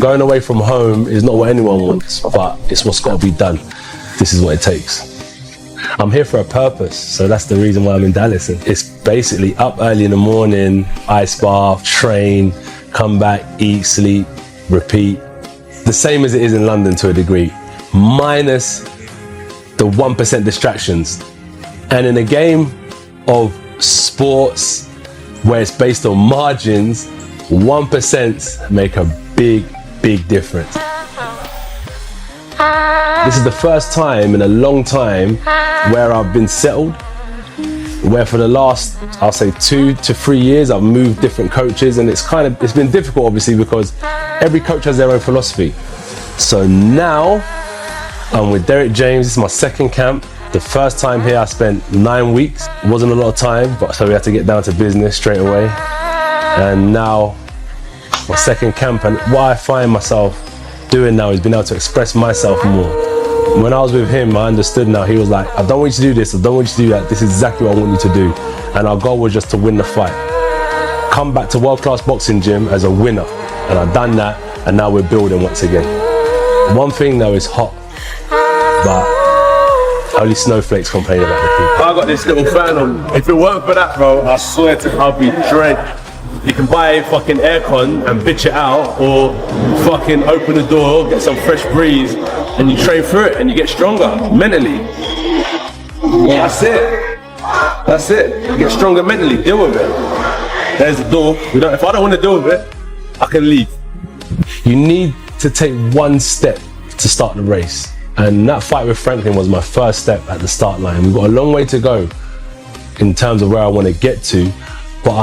Going away from home is not what anyone wants, but it's what's got to be done. This is what it takes. I'm here for a purpose, so that's the reason why I'm in Dallas. It's basically up early in the morning, ice bath, train, come back, eat, sleep, repeat. The same as it is in London to a degree, minus the 1% distractions. And in a game of sports where it's based on margins, 1% make a big difference. This is the first time in a long time where I've been settled, where for the last, I'll say 2 to 3 years, I've moved different coaches, and it's been difficult obviously because every coach has their own philosophy. So now I'm with Derek James. This is my second camp. The first time here I spent 9 weeks. It wasn't a lot of time, but so we had to get down to business straight away. And now my second camp, and what I find myself doing now is being able to express myself more. When I was with him, I understood now. He was like, I don't want you to do this, I don't want you to do that. This is exactly what I want you to do. And our goal was just to win the fight. Come back to world-class boxing gym as a winner. And I've done that, and now we're building once again. One thing though is hot, but only snowflakes complain about the people. I got this little fan on. If it weren't for that, bro, I swear to God, I'd be dread. You can buy fucking aircon and bitch it out, or fucking open the door, get some fresh breeze, and you train through it and you get stronger mentally. Yeah. That's it. You get stronger mentally, deal with it. There's the door. If I don't want to deal with it, I can leave. You need to take one step to start the race. And that fight with Franklin was my first step at the start line. We've got a long way to go in terms of where I want to get to, but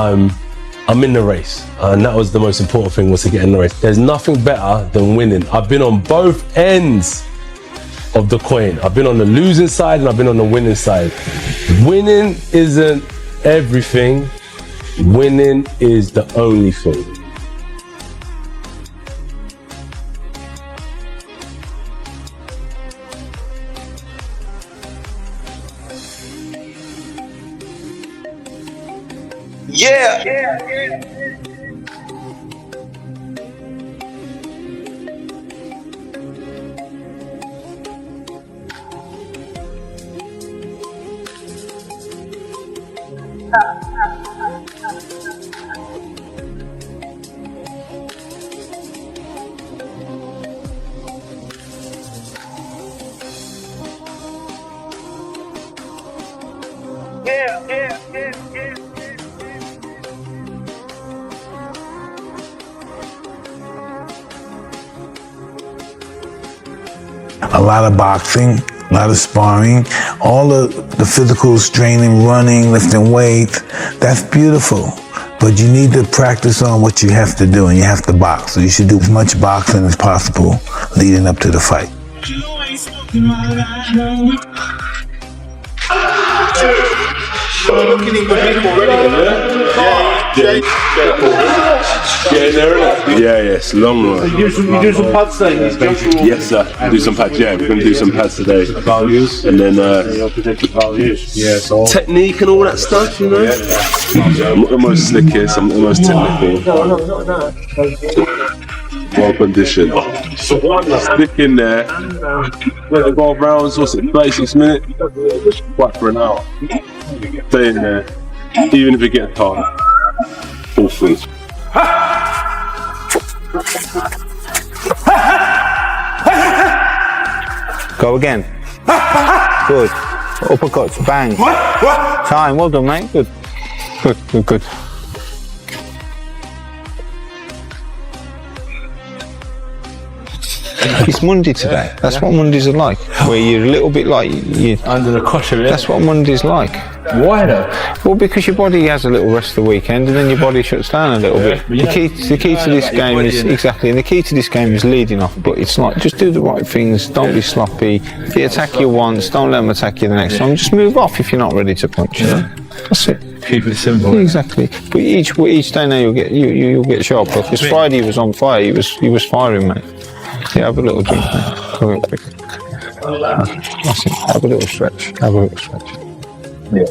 I'm in the race, and that was the most important thing, was to get in the race. There's nothing better than winning. I've been on both ends of the coin. I've been on the losing side and I've been on the winning side. Winning isn't everything. Winning is the only thing. Yeah. A lot of boxing, a lot of sparring, all the physical training, running, lifting weights, that's beautiful. But you need to practice on what you have to do, and you have to box. So you should do as much boxing as possible leading up to the fight. Yeah, it's long run. You do some pads then? Yes, sir. Do some pads. Yeah, we're going to do some pads today. Values. And then your predicted values. Yeah, so technique and all that stuff, you know. I'm not the most slickest. I'm not the most technical. Well conditioned. Stick in there. 12 rounds. What's it? 36 minutes. Fight for an hour. Stay in there. Even if it gets hard. All things. Go again. Good. Uppercuts, bang. Time, well done, mate. Good. It's Monday today. That's what Mondays are like. Where you're a little bit like you Under the cushion, yeah? That's what Monday's like. Why though? Well, because your body has a little rest of the weekend, and then your body shuts down a little bit. The key to this game is exactly, and the key to this game is leading off. But it's like, just do the right things. Don't be sloppy. If they attack you once, don't let them attack you the next time. Just move off if you're not ready to punch. You know? That's it. Keep it simple. Exactly. But each day now you'll get sharper. Because Friday he was on fire. He was firing, mate. Yeah, have a little drink, mate. Come on, quick. That's it. Have a little stretch. Yeah.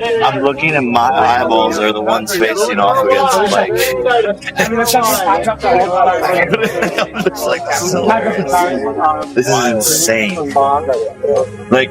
I'm looking at my eyeballs are the ones facing off against the mic. It's like, this is hilarious. This is insane. Like,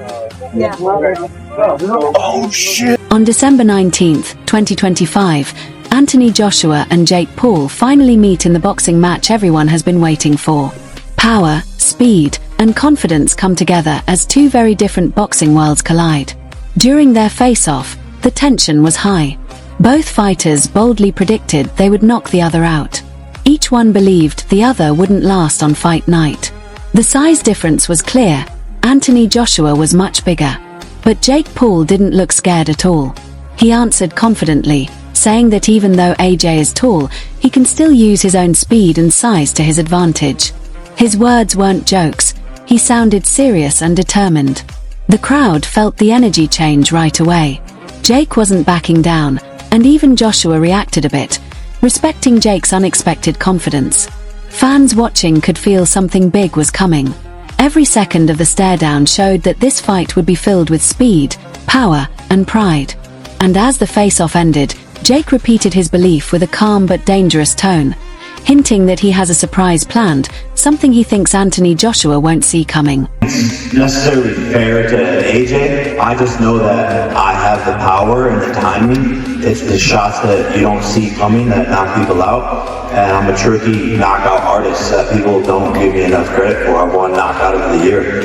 oh shit. On December 19th, 2025, Anthony Joshua and Jake Paul finally meet in the boxing match everyone has been waiting for. Power, speed, and confidence come together as two very different boxing worlds collide. During their face-off, the tension was high. Both fighters boldly predicted they would knock the other out. Each one believed the other wouldn't last on fight night. The size difference was clear. Anthony Joshua was much bigger. But Jake Paul didn't look scared at all. He answered confidently, saying that even though AJ is tall, he can still use his own speed and size to his advantage. His words weren't jokes. He sounded serious and determined. The crowd felt the energy change right away. Jake wasn't backing down, and even Joshua reacted a bit, respecting Jake's unexpected confidence. Fans watching could feel something big was coming. Every second of the stare-down showed that this fight would be filled with speed, power, and pride. And as the face-off ended, Jake repeated his belief with a calm but dangerous tone, hinting that he has a surprise planned, something he thinks Anthony Joshua won't see coming. Necessarily fair to AJ. I just know that I have the power and the timing. It's the shots that you don't see coming that knock people out. And I'm a tricky knockout artist that people don't give me enough credit for. I've won knockout of the year.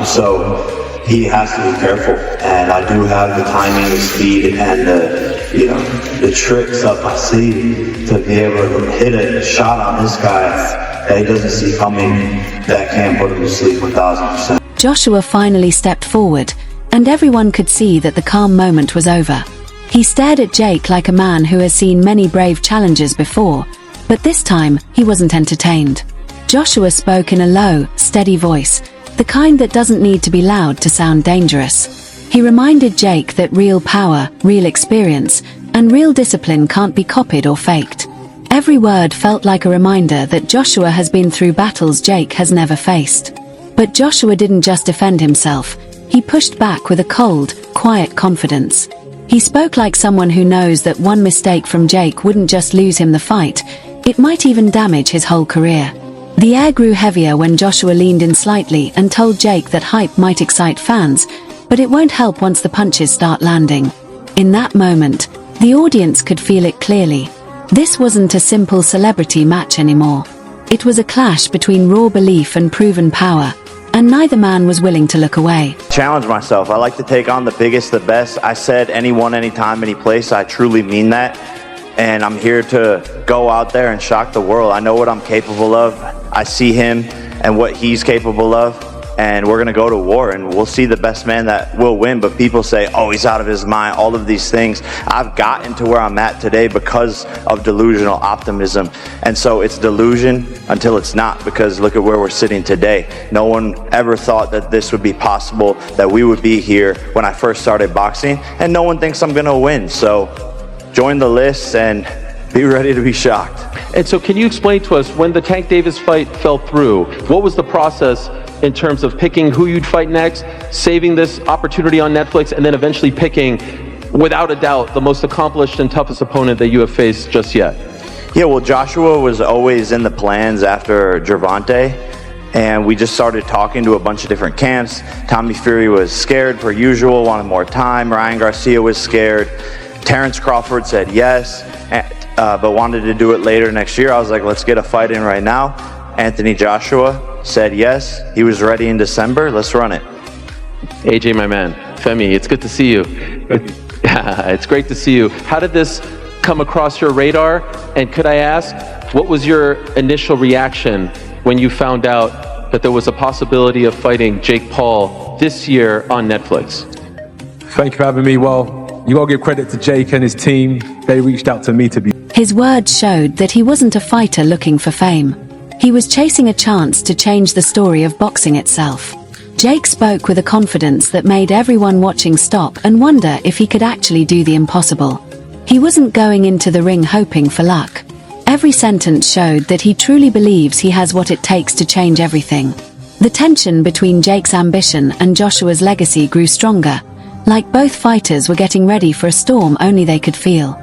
So he has to be careful. And I do have the timing, the speed, and the tricks up my sleeve to be able to hit a shot on this guy that he doesn't see coming that can't put him to sleep 1000%. Joshua finally stepped forward, and everyone could see that the calm moment was over. He stared at Jake like a man who has seen many brave challenges before, but this time he wasn't entertained. Joshua spoke in a low, steady voice, the kind that doesn't need to be loud to sound dangerous. He reminded Jake that real power, real experience, and real discipline can't be copied or faked. Every word felt like a reminder that Joshua has been through battles Jake has never faced. But Joshua didn't just defend himself. He pushed back with a cold, quiet confidence. He spoke like someone who knows that one mistake from Jake wouldn't just lose him the fight, it might even damage his whole career. The air grew heavier when Joshua leaned in slightly and told Jake that hype might excite fans, but it won't help once the punches start landing. In that moment, the audience could feel it clearly. This wasn't a simple celebrity match anymore. It was a clash between raw belief and proven power, and neither man was willing to look away. Challenge myself. I like to take on the biggest, the best. I said anyone, anytime, any place. I truly mean that. And I'm here to go out there and shock the world. I know what I'm capable of. I see him and what he's capable of. And we're going to go to war, and we'll see the best man that will win. But people say, oh, he's out of his mind, all of these things. I've gotten to where I'm at today because of delusional optimism. And so it's delusion until it's not, because look at where we're sitting today. No one ever thought that this would be possible, that we would be here when I first started boxing. And no one thinks I'm going to win. So join the list and be ready to be shocked. And so can you explain to us, when the Tank Davis fight fell through, what was the process in terms of picking who you'd fight next, saving this opportunity on Netflix, and then eventually picking, without a doubt, the most accomplished and toughest opponent that you have faced just yet? Yeah, well, Joshua was always in the plans after Gervonta, and we just started talking to a bunch of different camps. Tommy Fury was scared per usual, wanted more time. Ryan Garcia was scared. Terrence Crawford said yes, but wanted to do it later next year. I was like, let's get a fight in right now. Anthony Joshua said yes, he was ready in December, let's run it. AJ, my man, Femi, it's good to see you. It's great to see you. How did this come across your radar? And could I ask, what was your initial reaction when you found out that there was a possibility of fighting Jake Paul this year on Netflix? Thank you for having me. Well, you gotta give credit to Jake and his team. They reached out to me to be. His words showed that he wasn't a fighter looking for fame. He was chasing a chance to change the story of boxing itself. Jake spoke with a confidence that made everyone watching stop and wonder if he could actually do the impossible. He wasn't going into the ring hoping for luck. Every sentence showed that he truly believes he has what it takes to change everything. The tension between Jake's ambition and Joshua's legacy grew stronger, Like both fighters were getting ready for a storm only they could feel.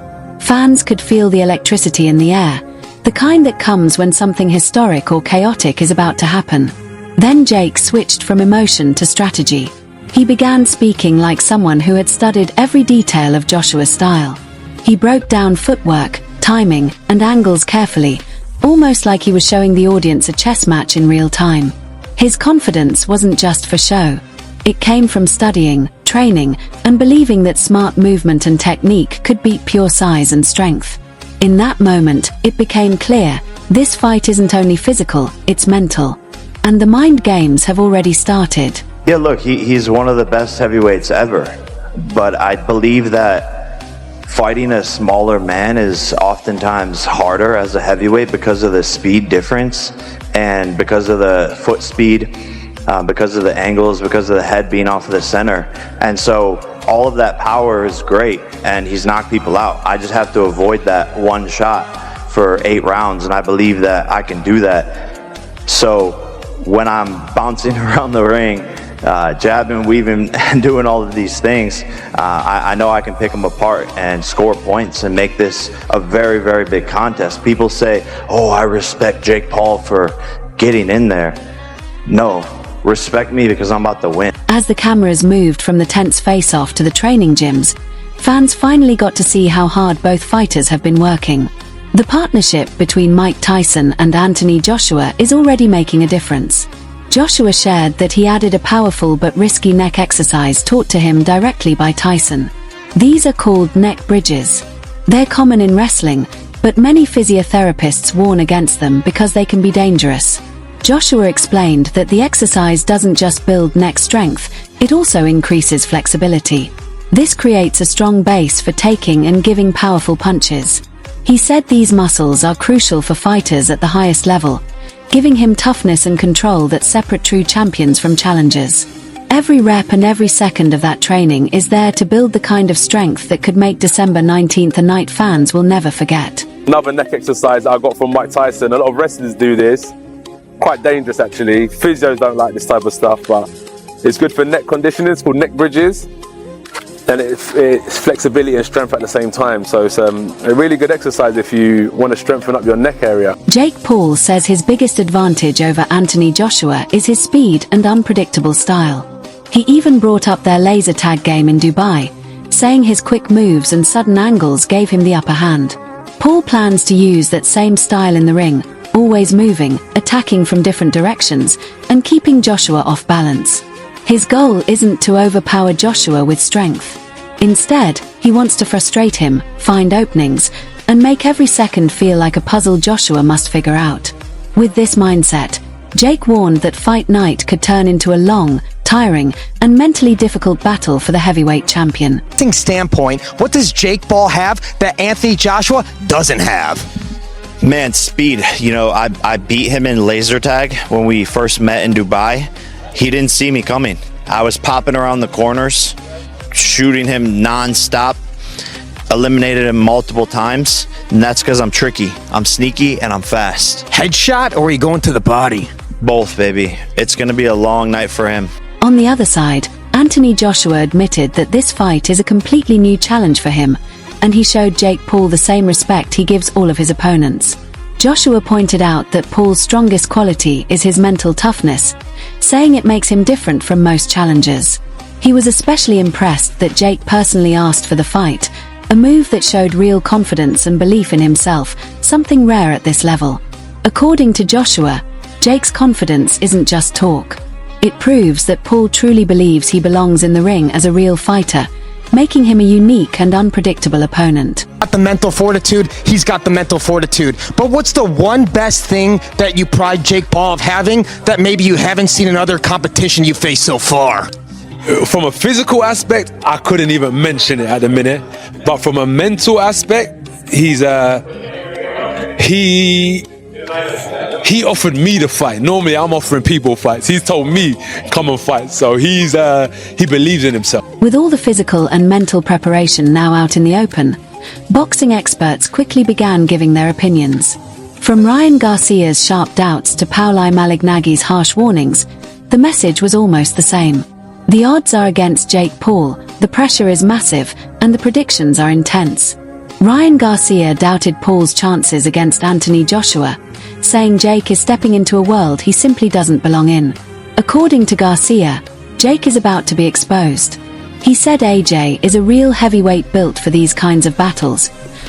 Fans could feel the electricity in the air, the kind that comes when something historic or chaotic is about to happen. Then Jake switched from emotion to strategy. He began speaking like someone who had studied every detail of Joshua's style. He broke down footwork, timing, and angles carefully, almost like he was showing the audience a chess match in real time. His confidence wasn't just for show. It came from studying, training, and believing that smart movement and technique could beat pure size and strength. In that moment, it became clear, this fight isn't only physical, it's mental. And the mind games have already started. Yeah, look, he's one of the best heavyweights ever. But I believe that fighting a smaller man is oftentimes harder as a heavyweight because of the speed difference and because of the foot speed, because of the angles, because of the head being off of the center. And so all of that power is great, and he's knocked people out. I just have to avoid that one shot for 8 rounds, and I believe that I can do that. So when I'm bouncing around the ring, jabbing, weaving, and doing all of these things, I know I can pick them apart and score points and make this a very, very big contest. People say, oh, I respect Jake Paul for getting in there. No, respect me because I'm about to win. As the cameras moved from the tense face-off to the training gyms, fans finally got to see how hard both fighters have been working. The partnership between Mike Tyson and Anthony Joshua is already making a difference. Joshua shared that he added a powerful but risky neck exercise taught to him directly by Tyson. These are called neck bridges. They're common in wrestling, but many physiotherapists warn against them because they can be dangerous. Joshua explained that the exercise doesn't just build neck strength, it also increases flexibility. This creates a strong base for taking and giving powerful punches. He said these muscles are crucial for fighters at the highest level, giving him toughness and control that separate true champions from challengers. Every rep and every second of that training is there to build the kind of strength that could make December 19th a night fans will never forget. Another neck exercise I got from Mike Tyson. A lot of wrestlers do this. Quite dangerous actually. Physios don't like this type of stuff, but it's good for neck conditioning. It's called neck bridges. And it's flexibility and strength at the same time. So it's a really good exercise if you want to strengthen up your neck area. Jake Paul says his biggest advantage over Anthony Joshua is his speed and unpredictable style. He even brought up their laser tag game in Dubai, saying his quick moves and sudden angles gave him the upper hand. Paul plans to use that same style in the ring, always moving, attacking from different directions, and keeping Joshua off balance. His goal isn't to overpower Joshua with strength. Instead, he wants to frustrate him, find openings, and make every second feel like a puzzle Joshua must figure out. With this mindset, Jake warned that fight night could turn into a long, tiring, and mentally difficult battle for the heavyweight champion. Standpoint, what does Jake Paul have that Anthony Joshua doesn't have? Man, speed. You know, I beat him in laser tag when we first met in Dubai. He didn't see me coming. I was popping around the corners, shooting him non-stop, eliminated him multiple times, and that's because I'm tricky. I'm sneaky and I'm fast. Headshot, or are you going to the body? Both, baby. It's going to be a long night for him. On the other side, Anthony Joshua admitted that this fight is a completely new challenge for him, and he showed Jake Paul the same respect he gives all of his opponents. Joshua pointed out that Paul's strongest quality is his mental toughness, saying it makes him different from most challengers. He was especially impressed that Jake personally asked for the fight, a move that showed real confidence and belief in himself, something rare at this level. According to Joshua, Jake's confidence isn't just talk. It proves that Paul truly believes he belongs in the ring as a real fighter, making him a unique and unpredictable opponent. Got the mental fortitude, he's got the mental fortitude. But what's the one best thing that you pride Jake Paul of having that maybe you haven't seen in other competition you faced so far? From a physical aspect, I couldn't even mention it at the minute. But from a mental aspect, he offered me the fight. Normally I'm offering people fights. He's told me, come and fight. So he believes in himself. With all the physical and mental preparation now out in the open, boxing experts quickly began giving their opinions. From Ryan Garcia's sharp doubts to Pauli Malignagi's harsh warnings, the message was almost the same. The odds are against Jake Paul, the pressure is massive, and the predictions are intense. Ryan Garcia doubted Paul's chances against Anthony Joshua, saying Jake is stepping into a world he simply doesn't belong in. According to Garcia, Jake is about to be exposed. He said AJ is a real heavyweight built for these kinds of battles,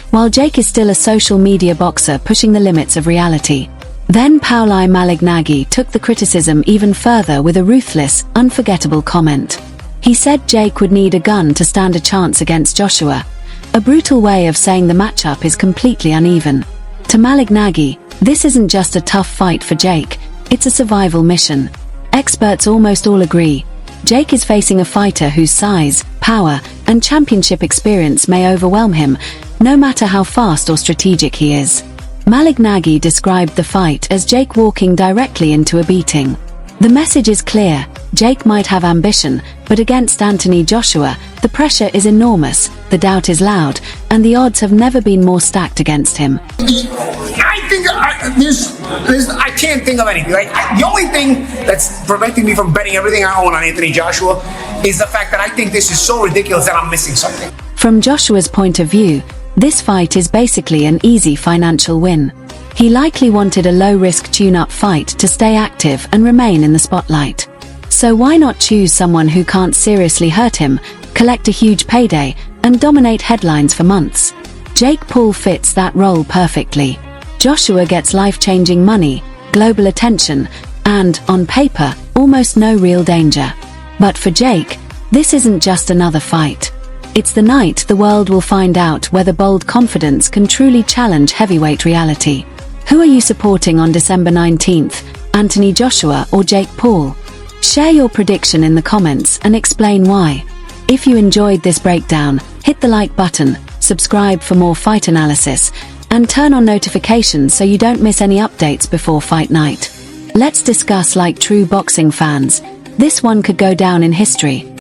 while Jake is still a social media boxer pushing the limits of reality. Then Pauli Malignaggi took the criticism even further with a ruthless, unforgettable comment. He said Jake would need a gun to stand a chance against Joshua, a brutal way of saying the matchup is completely uneven. To Malignaggi, this isn't just a tough fight for Jake, it's a survival mission. Experts almost all agree, Jake is facing a fighter whose size, power, and championship experience may overwhelm him, no matter how fast or strategic he is. Malignaggi described the fight as Jake walking directly into a beating. The message is clear, Jake might have ambition, but against Anthony Joshua, the pressure is enormous, the doubt is loud, and the odds have never been more stacked against him. I think I can't think of anything. The only thing that's preventing me from betting everything I own on Anthony Joshua is the fact that I think this is so ridiculous that I'm missing something. From Joshua's point of view, this fight is basically an easy financial win. He likely wanted a low-risk tune-up fight to stay active and remain in the spotlight. So why not choose someone who can't seriously hurt him, collect a huge payday, and dominate headlines for months? Jake Paul fits that role perfectly. Joshua gets life-changing money, global attention, and, on paper, almost no real danger. But for Jake, this isn't just another fight. It's the night the world will find out whether bold confidence can truly challenge heavyweight reality. Who are you supporting on December 19th, Anthony Joshua or Jake Paul? Share your prediction in the comments and explain why. If you enjoyed this breakdown, hit the like button, subscribe for more fight analysis, and turn on notifications so you don't miss any updates before fight night. Let's discuss like true boxing fans. This one could go down in history.